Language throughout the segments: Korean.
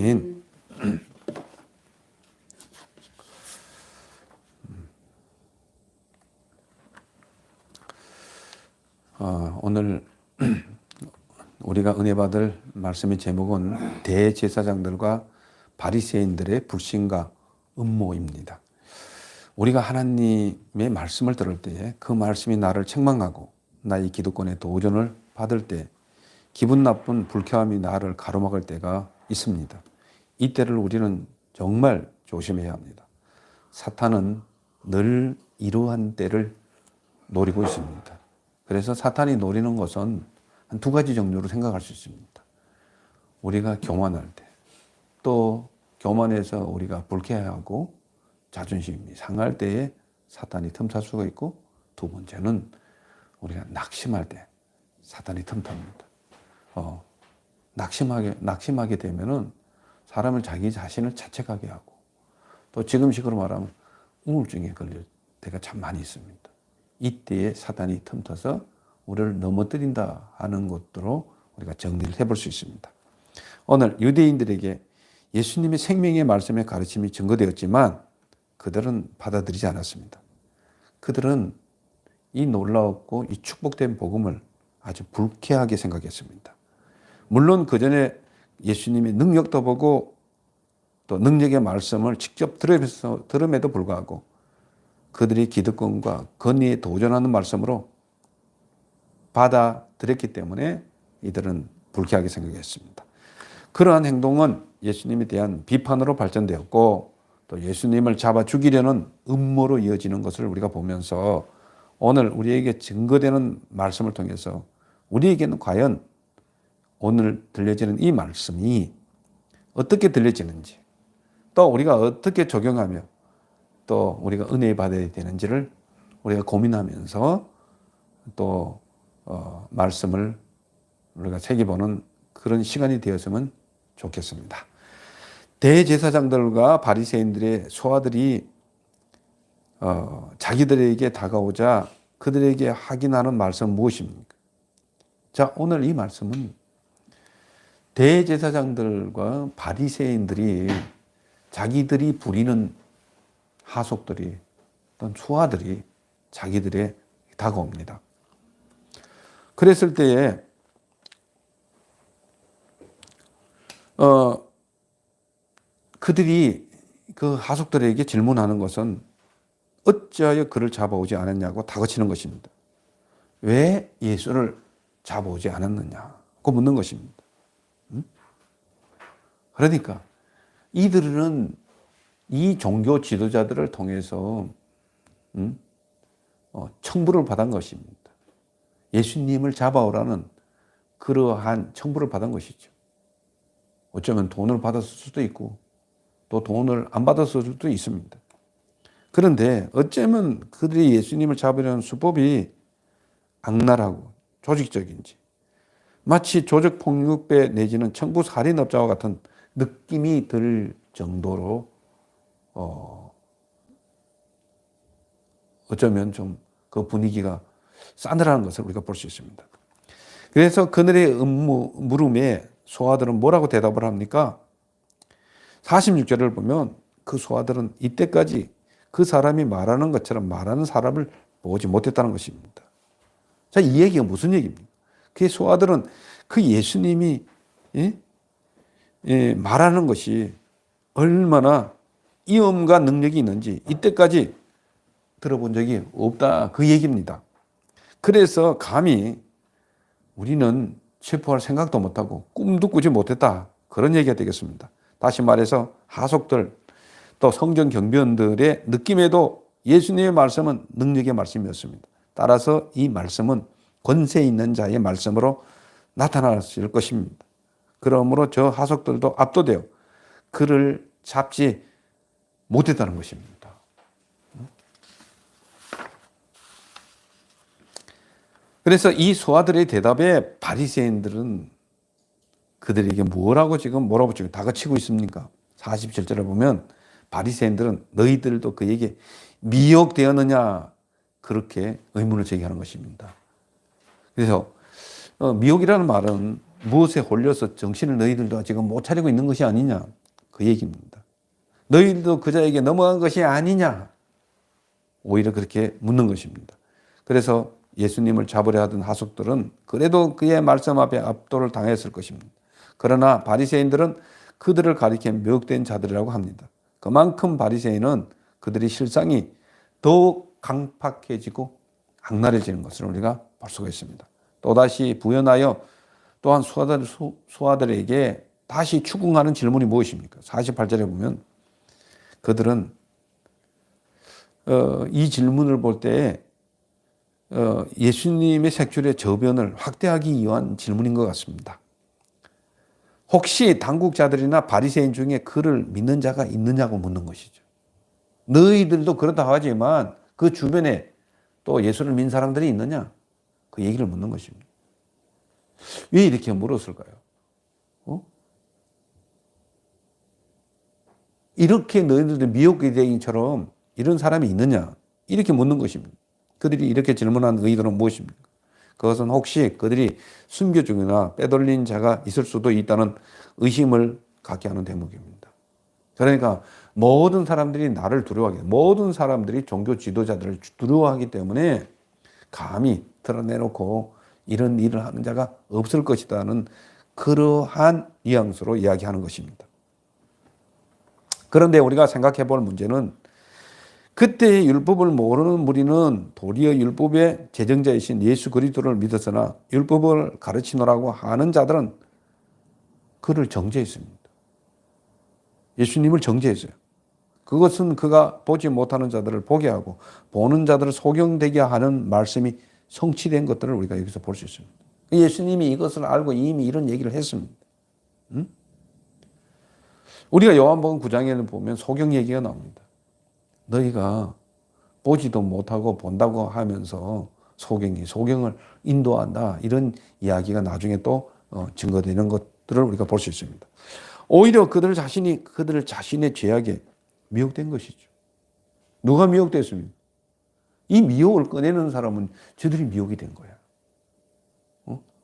아멘. 오늘 우리가 은혜 받을 말씀의 제목은 대제사장들과 바리새인들의 불신과 음모입니다. 우리가 하나님의 말씀을 들을 때에 그 말씀이 나를 책망하고 나의 기득권에 도전을 받을 때 기분 나쁜 불쾌함이 나를 가로막을 때가 있습니다. 이때를 우리는 정말 조심해야 합니다. 사탄은 늘 이러한 때를 노리고 있습니다. 그래서 사탄이 노리는 것은 한 두 가지 종류로 생각할 수 있습니다. 우리가 교만할 때, 또 교만해서 우리가 불쾌하고 자존심이 상할 때에 사탄이 틈탈 수가 있고, 두 번째는 우리가 낙심할 때 사탄이 틈탑니다. 낙심하게 되면은 사람을 자기 자신을 자책하게 하고, 또 지금식으로 말하면 우울증에 걸릴 때가 참 많이 있습니다. 이때에 사탄이 틈타서 우리를 넘어뜨린다 하는 것으로 우리가 정리를 해볼 수 있습니다. 오늘 유대인들에게 예수님의 생명의 말씀의 가르침이 증거되었지만 그들은 받아들이지 않았습니다. 그들은 이 놀라웠고 이 축복된 복음을 아주 불쾌하게 생각했습니다. 물론 그 전에 예수님의 능력도 보고 또 능력의 말씀을 직접 들음에도 불구하고 그들의 기득권과 권위에 도전하는 말씀으로 받아들였기 때문에 이들은 불쾌하게 생각했습니다. 그러한 행동은 예수님에 대한 비판으로 발전되었고, 또 예수님을 잡아 죽이려는 음모로 이어지는 것을 우리가 보면서 오늘 우리에게 증거되는 말씀을 통해서 우리에게는 과연 오늘 들려지는 이 말씀이 어떻게 들려지는지, 또 우리가 어떻게 적용하며 또 우리가 은혜 받아야 되는지를 우리가 고민하면서 또 말씀을 우리가 새겨보는 그런 시간이 되었으면 좋겠습니다. 대제사장들과 바리새인들의 소아들이 자기들에게 다가오자 그들에게 확인하는 말씀은 무엇입니까? 자, 오늘 이 말씀은 대제사장들과 바리새인들이 자기들이 부리는 하속들이 또는 소아들이 자기들의 다가옵니다. 그랬을 때에 그들이 그 하속들에게 질문하는 것은 어찌하여 그를 잡아오지 않았냐고 다그치는 것입니다. 왜 예수를 잡아오지 않았느냐고 묻는 것입니다. 그러니까 이들은 이 종교 지도자들을 통해서 청부를 받은 것입니다. 예수님을 잡아오라는 그러한 청부를 받은 것이죠. 어쩌면 돈을 받았을 수도 있고 또 돈을 안 받았을 수도 있습니다. 그런데 어쩌면 그들이 예수님을 잡으려는 수법이 악랄하고 조직적인지, 마치 조직폭력배 내지는 청부살인업자와 같은 느낌이 들 정도로 어쩌면 좀 그 분위기가 싸늘한 것을 우리가 볼 수 있습니다. 그래서 그들의 물음에 소아들은 뭐라고 대답을 합니까? 46절을 보면 그 소아들은 이때까지 그 사람이 말하는 것처럼 말하는 사람을 보지 못했다는 것입니다. 자, 이 얘기가 무슨 얘기입니까? 그 소아들은 그 예수님이 말하는 것이 얼마나 위엄과 능력이 있는지 이때까지 들어본 적이 없다, 그 얘기입니다. 그래서 감히 우리는 체포할 생각도 못하고 꿈도 꾸지 못했다, 그런 얘기가 되겠습니다. 다시 말해서 하속들 또 성전 경비원들의 느낌에도 예수님의 말씀은 능력의 말씀이었습니다. 따라서 이 말씀은 권세 있는 자의 말씀으로 나타났을 것입니다. 그러므로 저 하속들도 압도되어 그를 잡지 못했다는 것입니다. 그래서 이 소아들의 대답에 바리새인들은 그들에게 뭐라고 지금 몰아붙이고 다그치고 있습니까? 47절을 보면 바리새인들은 너희들도 그에게 미혹되었느냐, 그렇게 의문을 제기하는 것입니다. 그래서 미혹이라는 말은 무엇에 홀려서 정신을 너희들도 지금 못 차리고 있는 것이 아니냐, 그 얘기입니다. 너희들도 그자에게 넘어간 것이 아니냐, 오히려 그렇게 묻는 것입니다. 그래서 예수님을 잡으려 하던 하숙들은 그래도 그의 말씀 앞에 압도를 당했을 것입니다. 그러나 바리새인들은 그들을 가리켜 미혹된 자들이라고 합니다. 그만큼 바리새인은 그들의 실상이 더욱 강팍해지고 악랄해지는 것을 우리가 볼 수가 있습니다. 또다시 부연하여 또한 수하들에게 다시 추궁하는 질문이 무엇입니까? 48절에 보면 그들은 이 질문을 볼 때 예수님의 색출의 저변을 확대하기 위한 질문인 것 같습니다. 혹시 당국자들이나 바리새인 중에 그를 믿는 자가 있느냐고 묻는 것이죠. 너희들도 그렇다 하지만 그 주변에 또 예수를 믿는 사람들이 있느냐? 그 얘기를 묻는 것입니다. 왜 이렇게 물었을까요? 이렇게 너희들도 미혹기대인처럼 이런 사람이 있느냐? 이렇게 묻는 것입니다. 그들이 이렇게 질문한 의도는 무엇입니까? 그것은 혹시 그들이 순교중이나 빼돌린 자가 있을 수도 있다는 의심을 갖게 하는 대목입니다. 그러니까 모든 사람들이 나를 두려워하기, 모든 사람들이 종교 지도자들을 두려워하기 때문에 감히 드러내놓고 이런 일을 하는 자가 없을 것이라는 그러한 뉘앙스로 이야기하는 것입니다. 그런데 우리가 생각해 볼 문제는 그때의 율법을 모르는 무리는 도리어 율법의 제정자이신 예수 그리스도를 믿었으나 율법을 가르치노라고 하는 자들은 그를 정죄했습니다. 예수님을 정죄했어요. 그것은 그가 보지 못하는 자들을 보게 하고 보는 자들을 소경되게 하는 말씀이 성취된 것들을 우리가 여기서 볼 수 있습니다. 예수님이 이것을 알고 이미 이런 얘기를 했습니다. 우리가 요한복음 9장에는 보면 소경 얘기가 나옵니다. 너희가 보지도 못하고 본다고 하면서 소경을 인도한다, 이런 이야기가 나중에 또 증거되는 것들을 우리가 볼 수 있습니다. 오히려 그들 자신의 죄악에 미혹된 것이죠. 누가 미혹됐습니까? 이 미혹을 꺼내는 사람은 저들이 미혹이 된 거야.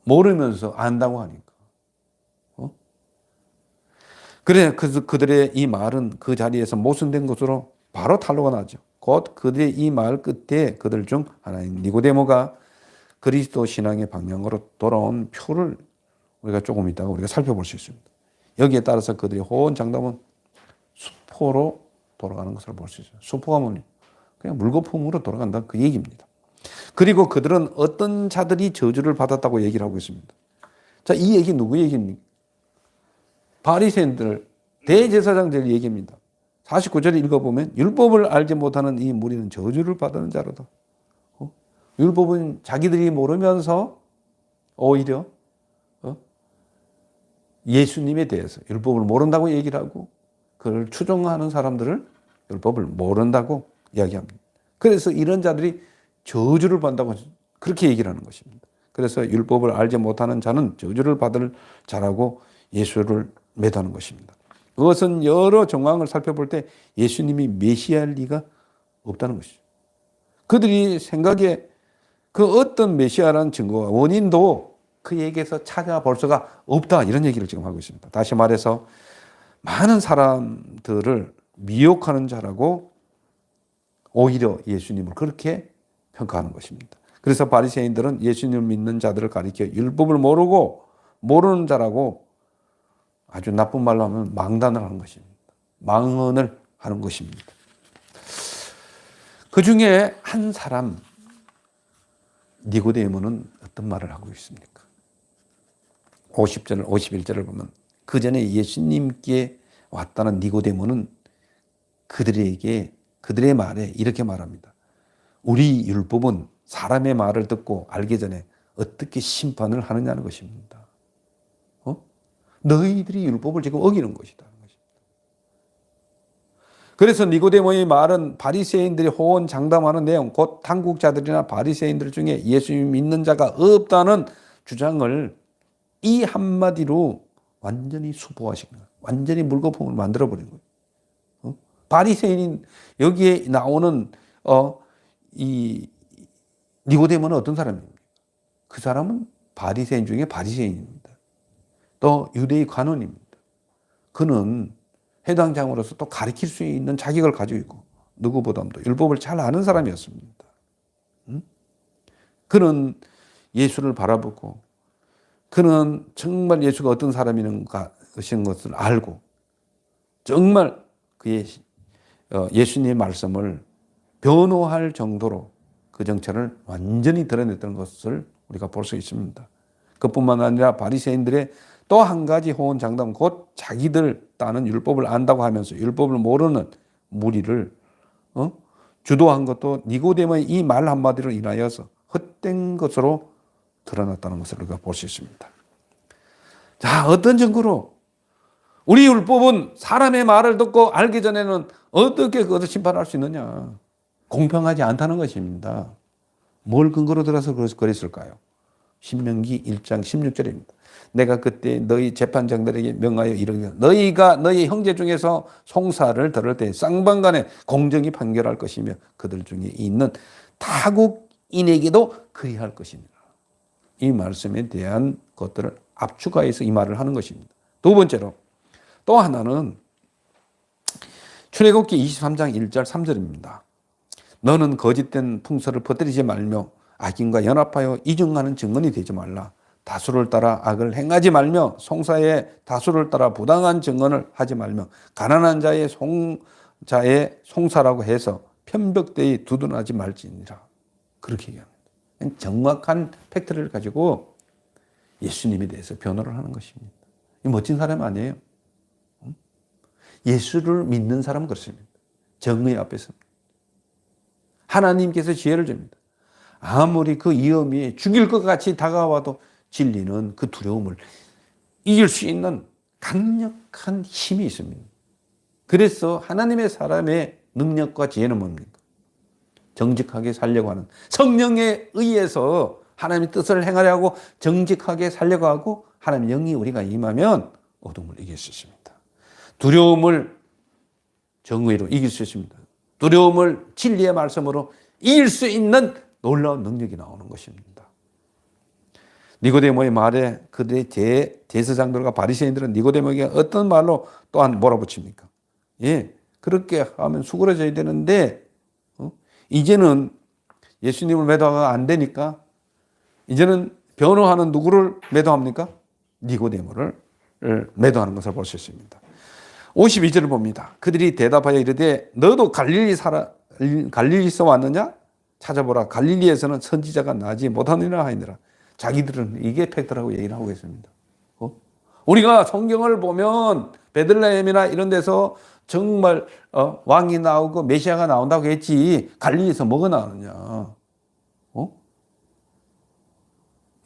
모르면서 안다고 하니까. 그래, 그들의 이 말은 그 자리에서 모순된 것으로 바로 탄로가 나죠. 곧 그들의 이 말 끝에 그들 중 하나인 니고데모가 그리스도 신앙의 방향으로 돌아온 표를 우리가 조금 있다가 우리가 살펴볼 수 있습니다. 여기에 따라서 그들의 호언장담은 수포로 돌아가는 것을 볼 수 있어요. 수포가 뭐냐? 그냥 물거품으로 돌아간다, 그 얘기입니다. 그리고 그들은 어떤 자들이 저주를 받았다고 얘기를 하고 있습니다. 자, 이 얘기 누구 얘기입니까? 바리새인들, 대제사장들 얘기입니다. 49절에 읽어보면 율법을 알지 못하는 이 무리는 저주를 받는 자로다. 율법은 자기들이 모르면서 오히려 예수님에 대해서 율법을 모른다고 얘기를 하고 그걸 추종하는 사람들을 율법을 모른다고 이야기합니다. 그래서 이런 자들이 저주를 받는다고 그렇게 얘기를 하는 것입니다. 그래서 율법을 알지 못하는 자는 저주를 받을 자라고 예수를 매도하는 것입니다. 그것은 여러 정황을 살펴볼 때 예수님이 메시아일 리가 없다는 것이죠. 그들이 생각에 그 어떤 메시아라는 증거와 원인도 그에게서 찾아볼 수가 없다, 이런 얘기를 지금 하고 있습니다. 다시 말해서 많은 사람들을 미혹하는 자라고 오히려 예수님을 그렇게 평가하는 것입니다. 그래서 바리새인들은 예수님을 믿는 자들을 가리켜 율법을 모르고 모르는 자라고 아주 나쁜 말로 하면 망단을 하는 것입니다. 망언을 하는 것입니다. 그 중에 한 사람 니고데모는 어떤 말을 하고 있습니까? 50절, 51절을 보면 그 전에 예수님께 왔다는 니고데모는 그들의 말에 이렇게 말합니다. 우리 율법은 사람의 말을 듣고 알기 전에 어떻게 심판을 하느냐는 것입니다. 너희들이 율법을 지금 어기는 것이다. 그래서 니고데모의 말은 바리새인들이 호언장담하는 내용, 곧 당국자들이나 바리새인들 중에 예수님 믿는 자가 없다는 주장을 이 한마디로 완전히 수포하신 거예요. 완전히 물거품을 만들어버린 거예요. 바리새인인 여기에 나오는 이 니고데모는 어떤 사람입니까? 그 사람은 바리새인 중에 바리새인입니다. 또 유대의 관원입니다. 그는 해당장으로서 또 가르칠 수 있는 자격을 가지고 있고 누구보다도 율법을 잘 아는 사람이었습니다. 그는 예수를 바라보고 그는 정말 예수가 어떤 사람인가 하신 것을 알고 정말 그의 예수님의 말씀을 변호할 정도로 그 정체를 완전히 드러냈던 것을 우리가 볼 수 있습니다. 그뿐만 아니라 바리새인들의 또 한 가지 호언장담, 곧 자기들 따는 율법을 안다고 하면서 율법을 모르는 무리를 주도한 것도 니고데모의 이 말 한마디로 인하여서 헛된 것으로 드러났다는 것을 우리가 볼 수 있습니다. 자, 어떤 증거로? 우리 율법은 사람의 말을 듣고 알기 전에는 어떻게 그것을 심판할 수 있느냐? 공평하지 않다는 것입니다. 뭘 근거로 들어서 그랬을까요? 신명기 1장 16절입니다. 내가 그때 너희 재판장들에게 명하여 이르기를 너희가 너희 형제 중에서 송사를 들을 때 쌍방간에 공정히 판결할 것이며 그들 중에 있는 타국인에게도 그리할 것이니라. 이 말씀에 대한 것들을 압축하여서 이 말을 하는 것입니다. 두 번째로 또 하나는 출애굽기 23장 1절 3절입니다. 너는 거짓된 풍설을 퍼뜨리지 말며 악인과 연합하여 이중하는 증언이 되지 말라. 다수를 따라 악을 행하지 말며 송사의 다수를 따라 부당한 증언을 하지 말며 가난한 자의 송사라고 해서 편벽되이 두둔하지 말지니라. 그렇게 얘기합니다. 정확한 팩트를 가지고 예수님에 대해서 변호를 하는 것입니다. 이 멋진 사람 아니에요? 예수를 믿는 사람은 그렇습니다. 정의 앞에서 하나님께서 지혜를 줍니다. 아무리 그 위험이 죽일 것 같이 다가와도 진리는 그 두려움을 이길 수 있는 강력한 힘이 있습니다. 그래서 하나님의 사람의 능력과 지혜는 뭡니까? 정직하게 살려고 하는 성령에 의해서 하나님의 뜻을 행하려 하고 정직하게 살려고 하고 하나님의 영이 우리가 임하면 어둠을 이길 수 있습니다. 두려움을 정의로 이길 수 있습니다. 두려움을 진리의 말씀으로 이길 수 있는 놀라운 능력이 나오는 것입니다. 니고데모의 말에 그들의 대제사장들과 바리새인들은 니고데모에게 어떤 말로 또한 몰아붙입니까? 예, 그렇게 하면 수그러져야 되는데 이제는 예수님을 매도가 안 되니까 이제는 변호하는 누구를 매도합니까? 니고데모를 매도하는 것을 볼 수 있습니다. 52절을 봅니다. 그들이 대답하여 이르되 너도 갈릴리에서 왔느냐? 찾아보라. 갈릴리에서는 선지자가 나지 못하느니라 하니라. 자기들은 이게 팩트라고 얘기를 하고 있습니다. 우리가 성경을 보면 베들레헴이나 이런 데서 정말 왕이 나오고 메시아가 나온다고 했지 갈릴리에서 뭐가 나오느냐?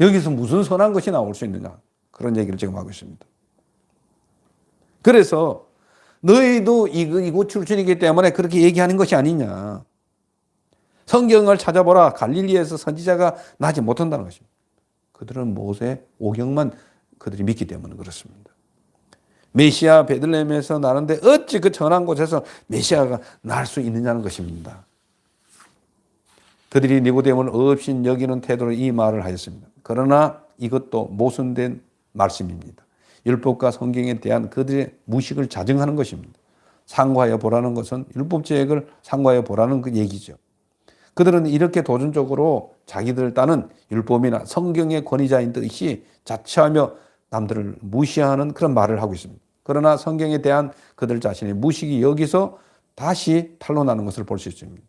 여기서 무슨 선한 것이 나올 수 있느냐? 그런 얘기를 지금 하고 있습니다. 그래서 너희도 이곳 출신이기 때문에 그렇게 얘기하는 것이 아니냐. 성경을 찾아보라. 갈릴리에서 선지자가 나지 못한다는 것입니다. 그들은 모세 오경만 그들이 믿기 때문에 그렇습니다. 메시아 베들레헴에서 나는데 어찌 그 전한 곳에서 메시아가 날 수 있느냐는 것입니다. 그들이 니고데모를 없인 여기는 태도로 이 말을 하였습니다. 그러나 이것도 모순된 말씀입니다. 율법과 성경에 대한 그들의 무식을 자정하는 것입니다. 상고하여 보라는 것은 율법 제약을 상고하여 보라는 그 얘기죠. 그들은 이렇게 도전적으로 자기들 따는 율법이나 성경의 권위자인 듯이 자처하며 남들을 무시하는 그런 말을 하고 있습니다. 그러나 성경에 대한 그들 자신의 무식이 여기서 다시 탄로나는 것을 볼 수 있습니다.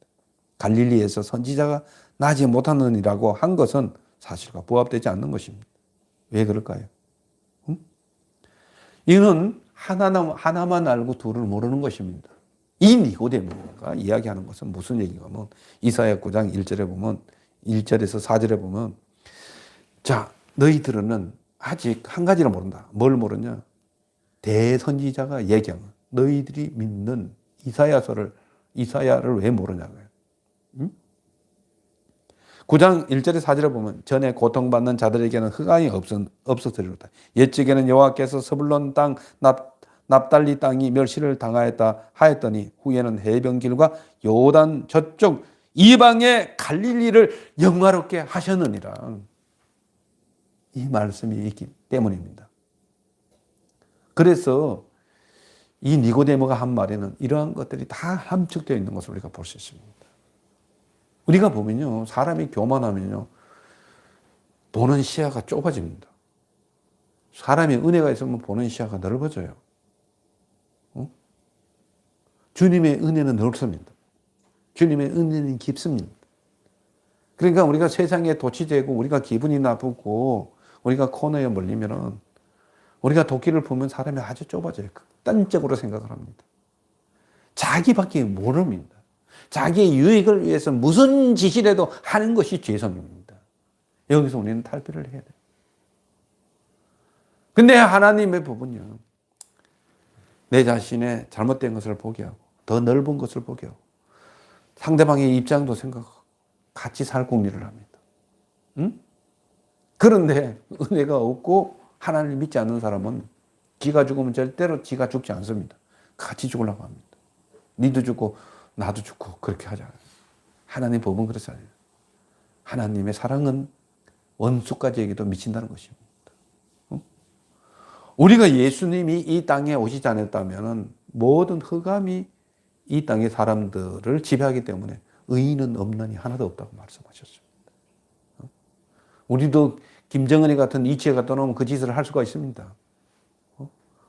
갈릴리에서 선지자가 나지 못하느니라고 한 것은 사실과 부합되지 않는 것입니다. 왜 그럴까요? 이는 하나만 알고 둘을 모르는 것입니다. 이 니고데모가 이야기하는 것은 무슨 얘기냐면 이사야 9장 1절에 보면 1절에서 4절에 보면 자 너희들은 아직 한 가지를 모른다. 뭘 모르냐? 대선지자가 얘기한 거. 너희들이 믿는 이사야를 왜 모르냐고요. 9장 1절에 4절에 보면 전에 고통받는 자들에게는 흑암이 없어서리로다. 옛적에는 여호와께서 서불론 땅 납달리 땅이 멸시를 당하였다 하였더니 후에는 해변길과 요단 저쪽 이방의 갈릴리를 영화롭게 하셨느니라. 이 말씀이 있기 때문입니다. 그래서 이 니고데모가 한 말에는 이러한 것들이 다 함축되어 있는 것을 우리가 볼 수 있습니다. 우리가 보면요, 사람이 교만하면요, 보는 시야가 좁아집니다. 사람이 은혜가 있으면 보는 시야가 넓어져요. 주님의 은혜는 넓습니다. 주님의 은혜는 깊습니다. 그러니까 우리가 세상에 도취되고 우리가 기분이 나쁘고 우리가 코너에 몰리면은 우리가 도끼를 보면 사람이 아주 좁아져요. 극단적으로 생각을 합니다. 자기밖에 모릅니다. 자기의 유익을 위해서 무슨 짓이라도 하는 것이 죄성입니다. 여기서 우리는 탈피를 해야 돼요. 근데 하나님의 법은요, 내 자신의 잘못된 것을 보게 하고 더 넓은 것을 보게 하고 상대방의 입장도 생각하고 같이 살 공리를 합니다. 응? 그런데 은혜가 없고 하나님을 믿지 않는 사람은 지가 죽으면 절대로 지가 죽지 않습니다. 같이 죽으려고 합니다. 니도 죽고 나도 죽고 그렇게 하잖아요. 하나님 법은 그렇지 않아요. 하나님의 사랑은 원수까지에게도 미친다는 것입니다. 우리가 예수님이 이 땅에 오시지 않았다면 모든 흑암이 이 땅의 사람들을 지배하기 때문에 의인은 없나니 하나도 없다고 말씀하셨습니다. 우리도 김정은이 같은 이치가 떠나면 그 짓을 할 수가 있습니다.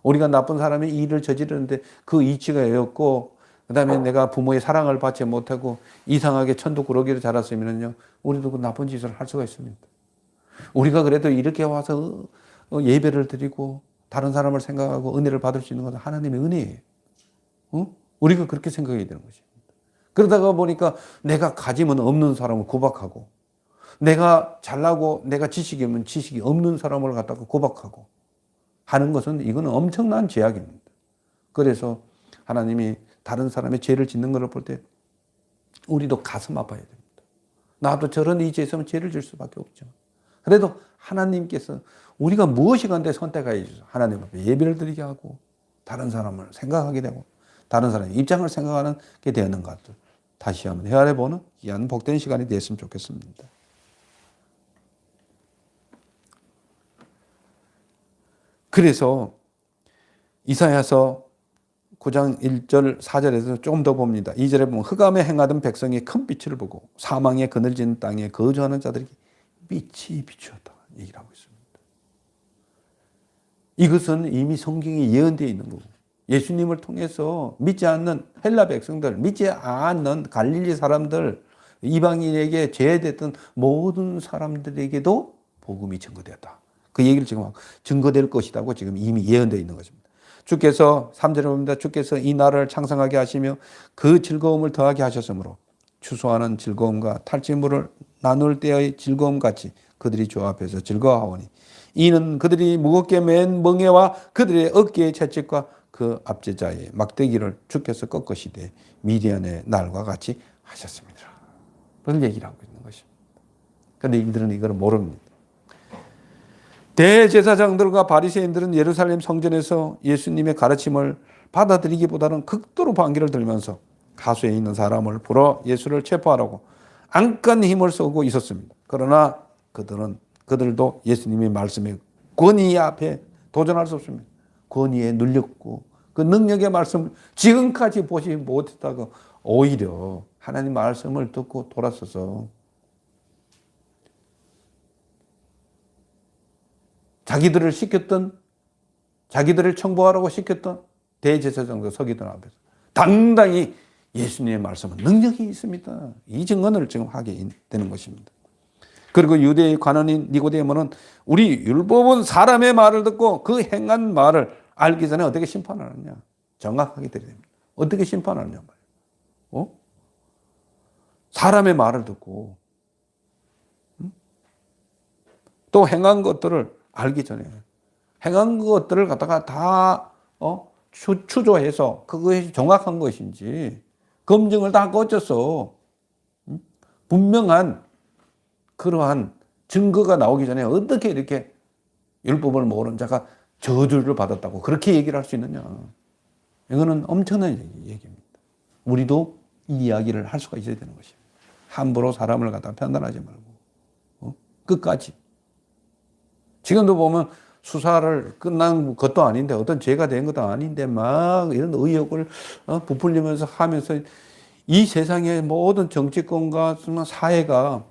우리가 나쁜 사람이 이 일을 저지르는데 그 이치가 였고, 그 다음에 내가 부모의 사랑을 받지 못하고 이상하게 천도꾸러기로 자랐으면요, 우리도 그 나쁜 짓을 할 수가 있습니다. 우리가 그래도 이렇게 와서 예배를 드리고 다른 사람을 생각하고 은혜를 받을 수 있는 것은 하나님의 은혜예요. 우리가 그렇게 생각해야 되는 것입니다. 그러다가 보니까 내가 가짐은 없는 사람을 구박하고, 내가 잘나고 내가 지식이면 지식이 없는 사람을 갖다가 구박하고 하는 것은 이거는 엄청난 죄악입니다. 그래서 하나님이 다른 사람의 죄를 짓는 것을 볼 때 우리도 가슴 아파야 됩니다. 나도 저런 이치에 있으면 죄를 질 수밖에 없죠. 그래도 하나님께서 우리가 무엇이 간데 선택하여 주셔서 하나님 앞에 예배를 드리게 하고 다른 사람을 생각하게 되고 다른 사람의 입장을 생각하는 게 되는 것들 다시 한번 헤아려 보는 귀한 복된 시간이 됐으면 좋겠습니다. 그래서 이사야서 9장 1절 4절에서 조금 더 봅니다. 2절에 보면 흑암에 행하던 백성이 큰 빛을 보고 사망의 그늘진 땅에 거주하는 자들에게 빛이 비추었다 얘기를 하고 있습니다. 이것은 이미 성경에 예언되어 있는 거고 예수님을 통해서 믿지 않는 헬라 백성들, 믿지 않는 갈릴리 사람들, 이방인에게 제외됐던 모든 사람들에게도 복음이 증거되었다. 그 얘기를 지금 증거될 것이라고 지금 이미 예언되어 있는 것입니다. 주께서 3절에 봅니다. 주께서 이 나라를 창성하게 하시며 그 즐거움을 더하게 하셨으므로 추수하는 즐거움과 탈취물을 나눌 때의 즐거움 같이 그들이 주 앞에서 즐거워하오니 이는 그들이 무겁게 맨 멍에와 그들의 어깨의 채찍과 그 압제자의 막대기를 주께서 꺾으시되 미디안의 날과 같이 하셨습니다. 그런 얘기를 하고 있는 것입니다. 그런데 이들은 이걸 모릅니다. 대제사장들과 바리새인들은 예루살렘 성전에서 예수님의 가르침을 받아들이기보다는 극도로 반기를 들면서 가수에 있는 사람을 불어 예수를 체포하라고 안간 힘을 쓰고 있었습니다. 그러나 그들도 예수님의 말씀에 권위 앞에 도전할 수 없습니다. 권위에 눌렸고 그 능력의 말씀을 지금까지 보지 못했다고 오히려 하나님 말씀을 듣고 돌아서서 자기들을 시켰던, 자기들을 청부하라고 시켰던 대제사장들 서기들 앞에서 당당히 예수님의 말씀은 능력이 있습니다. 이 증언을 지금 하게 되는 것입니다. 그리고 유대의 관원인 니고데모는 우리 율법은 사람의 말을 듣고 그 행한 말을 알기 전에 어떻게 심판하느냐. 정확하게 드려야 됩니다. 어떻게 심판하느냐 말이에요. 사람의 말을 듣고 또 행한 것들을 알기 전에 행한 것들을 갖다가 다 추조해서 그것이 정확한 것인지 검증을 다 거쳐서 분명한 그러한 증거가 나오기 전에 어떻게 이렇게 율법을 모르는 자가 저주를 받았다고 그렇게 얘기를 할 수 있느냐. 이거는 엄청난 얘기입니다. 우리도 이 이야기를 할 수가 있어야 되는 것입니다. 함부로 사람을 갖다 판단하지 말고 끝까지. 지금도 보면 수사를 끝난 것도 아닌데 어떤 죄가 된 것도 아닌데 막 이런 의혹을 부풀리면서 하면서 이 세상의 모든 정치권과 사회가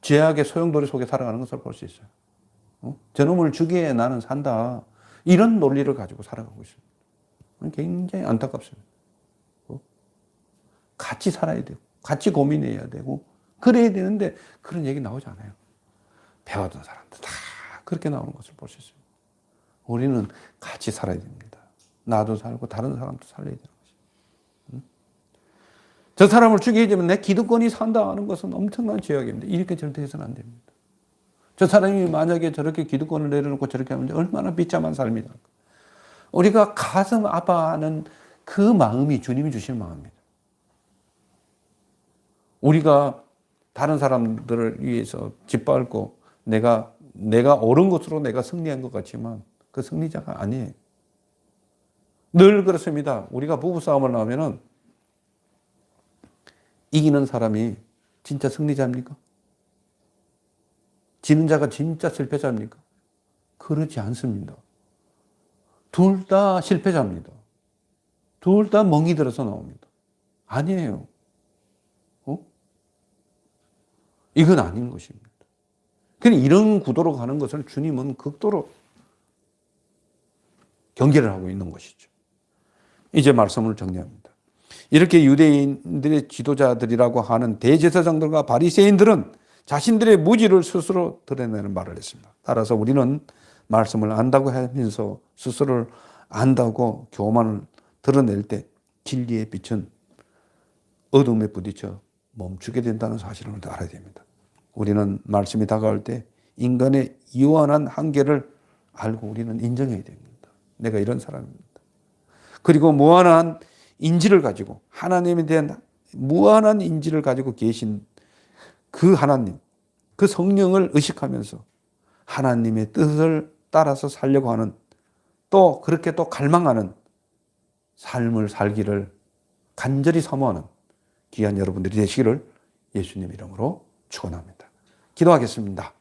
죄악의 소용돌이 속에 살아가는 것을 볼 수 있어요. 저놈을 죽이에 나는 산다. 이런 논리를 가지고 살아가고 있습니다. 굉장히 안타깝습니다. 같이 살아야 되고 같이 고민해야 되고 그래야 되는데 그런 얘기 나오지 않아요. 배웠던 사람들 다 그렇게 나오는 것을 볼 수 있습니다. 우리는 같이 살아야 됩니다. 나도 살고 다른 사람도 살려야 되는 것입니다. 저 사람을 죽이게 되면 내 기득권이 산다 하는 것은 엄청난 죄악입니다. 이렇게 절대 해서는 안 됩니다. 저 사람이 만약에 저렇게 기득권을 내려놓고 저렇게 하면 얼마나 비참한 삶이다. 우리가 가슴 아파하는 그 마음이 주님이 주시는 마음입니다. 우리가 다른 사람들을 위해서 짓밟고 내가 옳은 것으로 내가 승리한 것 같지만 그 승리자가 아니에요. 늘 그렇습니다. 우리가 부부싸움을 하면은 이기는 사람이 진짜 승리자입니까? 지는 자가 진짜 실패자입니까? 그렇지 않습니다. 둘 다 실패자입니다. 둘 다 멍이 들어서 나옵니다. 아니에요. 이건 아닌 것입니다. 그냥 이런 구도로 가는 것을 주님은 극도로 경계를 하고 있는 것이죠. 이제 말씀을 정리합니다. 이렇게 유대인들의 지도자들이라고 하는 대제사장들과 바리새인들은 자신들의 무지를 스스로 드러내는 말을 했습니다. 따라서 우리는 말씀을 안다고 하면서 스스로를 안다고 교만을 드러낼 때 진리의 빛은 어둠에 부딪혀 멈추게 된다는 사실을 알아야 됩니다. 우리는 말씀이 다가올 때 인간의 유한한 한계를 알고 우리는 인정해야 됩니다. 내가 이런 사람입니다. 그리고 무한한 인지를 가지고 하나님에 대한 무한한 인지를 가지고 계신 그 하나님, 그 성령을 의식하면서 하나님의 뜻을 따라서 살려고 하는 또 그렇게 또 갈망하는 삶을 살기를 간절히 사모하는 귀한 여러분들이 되시기를 예수님 이름으로 축원합니다. 기도하겠습니다.